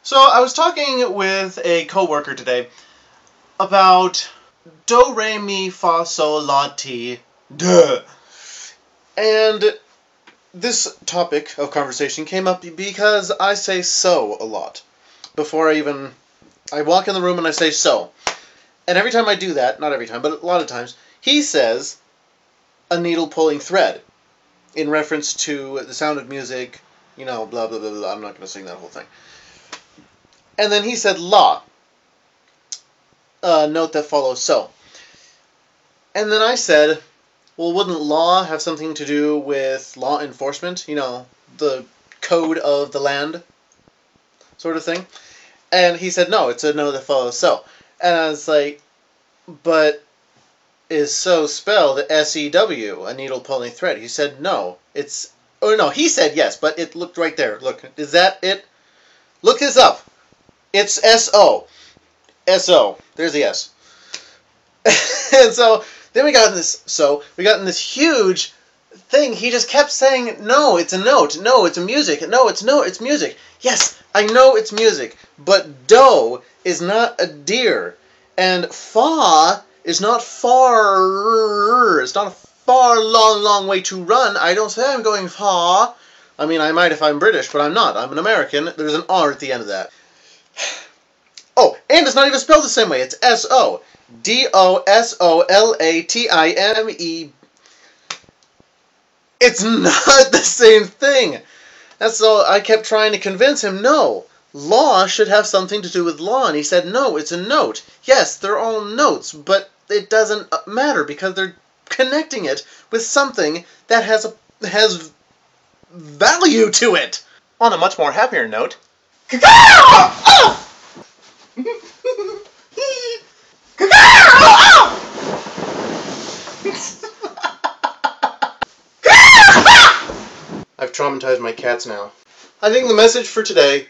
So I was talking with a coworker today about do, re, mi, fa, sol, la, ti, duh. And this topic of conversation came up because I say so a lot. Before I walk in the room and I say so. And every time I do that, not every time, but a lot of times, he says a needle pulling thread in reference to the sound of music, blah, blah, blah, blah. I'm not going to sing that whole thing. And then he said la, note that follows so. And then I said, well, wouldn't law have something to do with law enforcement? The code of the land sort of thing? And he said, no, it's a note that follows so. And I was like, but is so spelled S-E-W, a needle pulling thread? He said, no, it's... Oh, no, he said yes, but it looked right there. Look, is that it? Look this up. It's S-O. S-O. There's the S. And so then we got in this huge thing. He just kept saying, no, it's a note. No, it's a music. No, it's music. Yes, I know it's music. But do is not a deer. And fa is not far. It's not a far, long, long way to run. I don't say I'm going fa. I mean, I might if I'm British, but I'm not. I'm an American. There's an R at the end of that. Oh, and it's not even spelled the same way. It's S-O. D-O-S-O-L-A-T-I-M-E. It's not the same thing. That's so I kept trying to convince him, no, law should have something to do with law. And he said, no, it's a note. Yes, they're all notes, but it doesn't matter because they're connecting it with something that has value to it. On a much more happier note, I've traumatized my cats now. I think the message for today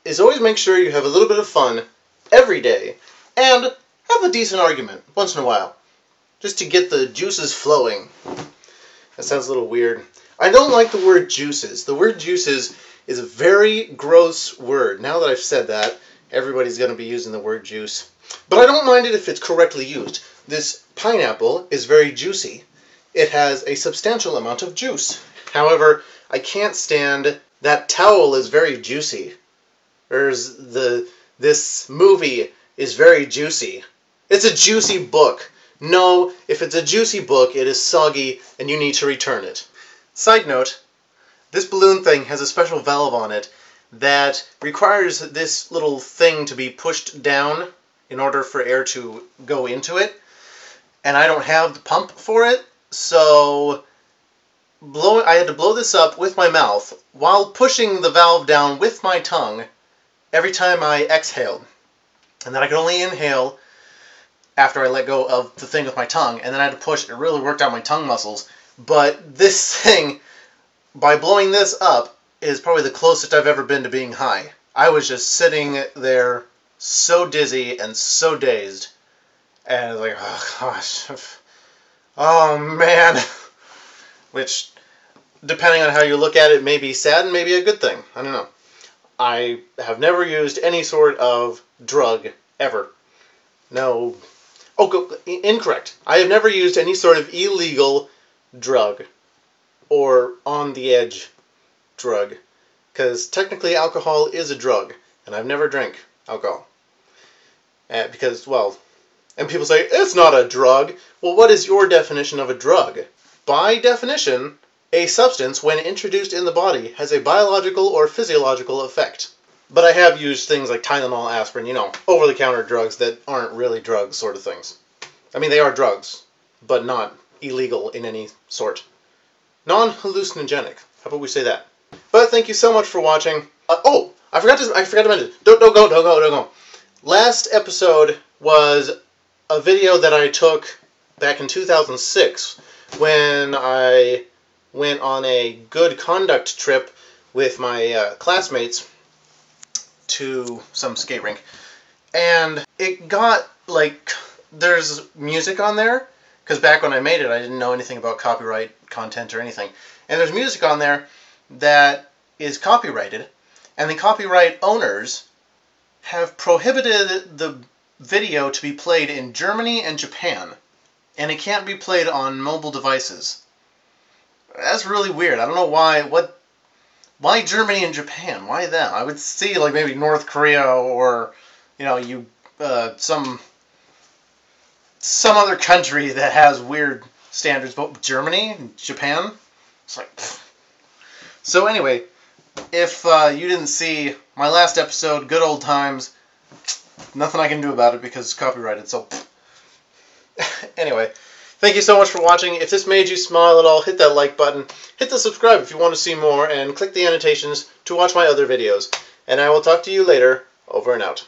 is always make sure you have a little bit of fun every day and have a decent argument once in a while, just to get the juices flowing. That sounds a little weird. I don't like the word juices. The word juices is a very gross word. Now that I've said that, everybody's going to be using the word juice. But I don't mind it if it's correctly used. This pineapple is very juicy. It has a substantial amount of juice. However, I can't stand that towel is very juicy. This movie is very juicy. It's a juicy book. No, if it's a juicy book, it is soggy and you need to return it. Side note, this balloon thing has a special valve on it that requires this little thing to be pushed down in order for air to go into it. And I don't have the pump for it, so I had to blow this up with my mouth while pushing the valve down with my tongue every time I exhaled. And then I could only inhale after I let go of the thing with my tongue, and then I had to push. It really worked out my tongue muscles. But this thing, by blowing this up, is probably the closest I've ever been to being high. I was just sitting there so dizzy and so dazed. And I was like, oh gosh. Oh man. Which, depending on how you look at it, may be sad and maybe a good thing. I don't know. I have never used any sort of drug, ever. No. Oh, incorrect. I have never used any sort of illegal drug or on-the-edge drug. Because technically alcohol is a drug, and I've never drank alcohol. Because, well, and people say, it's not a drug. Well, what is your definition of a drug? By definition, a substance, when introduced in the body, has a biological or physiological effect. But I have used things like Tylenol, aspirin, over-the-counter drugs that aren't really drugs sort of things. I mean, they are drugs, but not illegal in any sort. Non-hallucinogenic. How about we say that? But thank you so much for watching. I forgot to mention. Don't go. Last episode was a video that I took back in 2006 when I went on a good conduct trip with my classmates to some skate rink. And it got, there's music on there, because back when I made it, I didn't know anything about copyright content or anything. And there's music on there that is copyrighted, and the copyright owners have prohibited the video to be played in Germany and Japan, and it can't be played on mobile devices. That's really weird. I don't know why. Why Germany and Japan? Why them? I would see like maybe North Korea or some other country that has weird standards, but Germany and Japan? It's like pfft. So anyway, if you didn't see my last episode, Good Old Times, nothing I can do about it because it's copyrighted, so anyway, thank you so much for watching. If this made you smile at all, hit that like button, hit the subscribe if you want to see more, and click the annotations to watch my other videos. And I will talk to you later. Over and out.